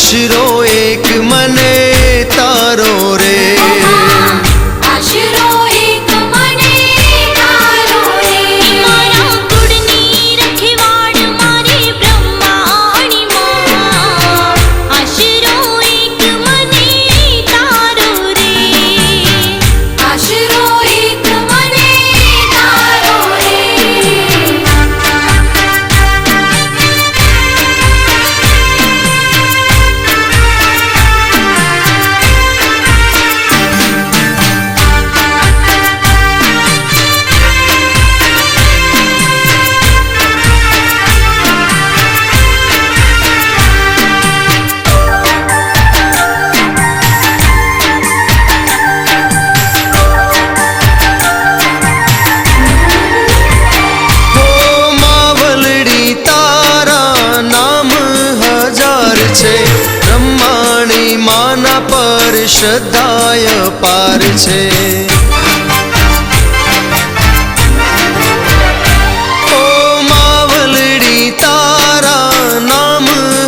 आशरो एक मने तारो रे। आशरो एक मने तारो रे। मारा कुड़नी रखवाड़ मारी ब्रह्माणी मां। आशरो एक मने तारो रे। आशरो एक मने तारो रे। ब्रह्माणी माना पर श्रद्धाय पार छे। ओ मावलड़ी तारा नाम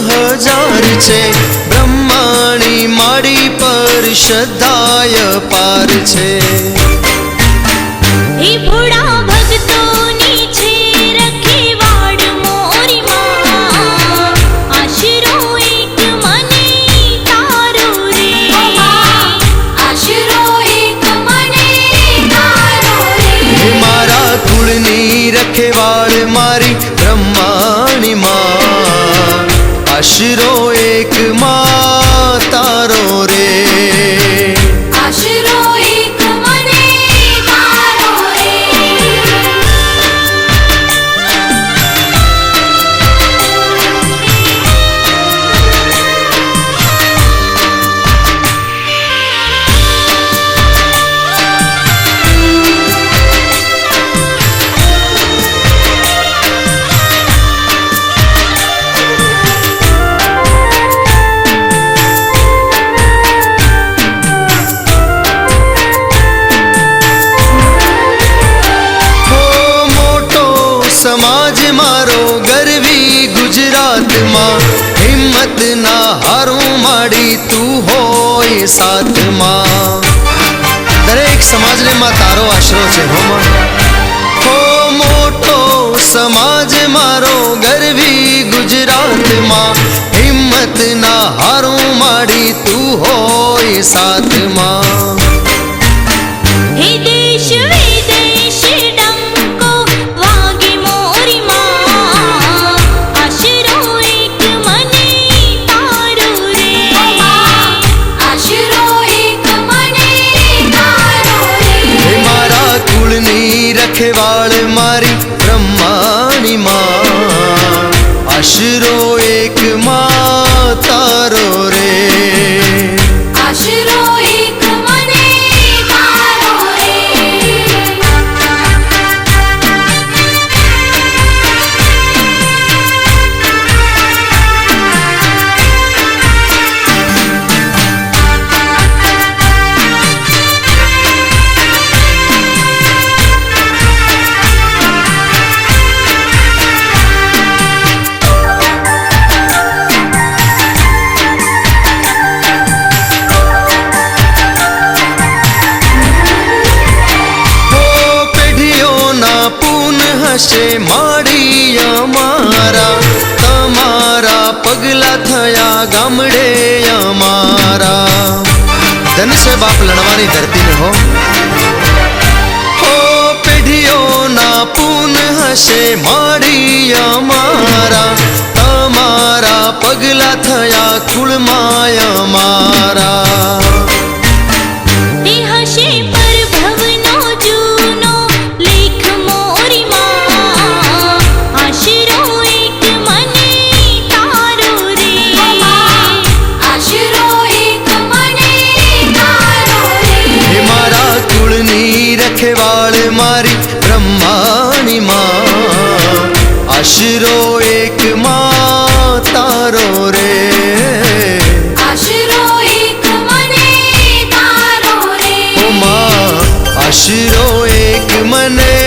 हजार छे। ब्रह्माणी माड़ी पर श्रद्धाय पार छे। हे भोळा भक्तोनी छे रखवाड़ मोरी मां। आशरो एक मने तारो रे। आशरो एक मने तारो रे। मारा कुळनी रखवाड़ मारी ब्रह्माणी मां। आशरो एक मां तारो रे। आशरो एक मने तारो रे। समाज मारो गरवी गुजरात मां। हिम्मत ना हारू माड़ी तू होय साथ मां। दरेक समाज ने मां तारो आशरो छे हो मां। हो मोटो समाज मारो गरवी गुजरात मां। हिम्मत ना हारू माड़ी तू होय साथ मां। हे देश विदेश डंको वागे मोरी मां। आशरो एक मने तारो रे। आशरो एक मने तारो रे। मारा कुळनी रखवाड़ मारी ब्रह्माणी मां। आशरो एक मां तारो रे। आशरो एक मने तारो रे। हसे माड़ी अमारा। तमारा पगला थया गामड़े अमारा। धन से बाप लड़वानी धरती में हो पेढ़ियों ना पून हसे माड़ी अमारा। तमारा पगला थया कुळमाय अमारा। रखवाड़ मारी ब्रह्माणी मां। आशरो एक मां तारो रे। आशरो एक मने तारो रे। ओ मां आशरो एक मने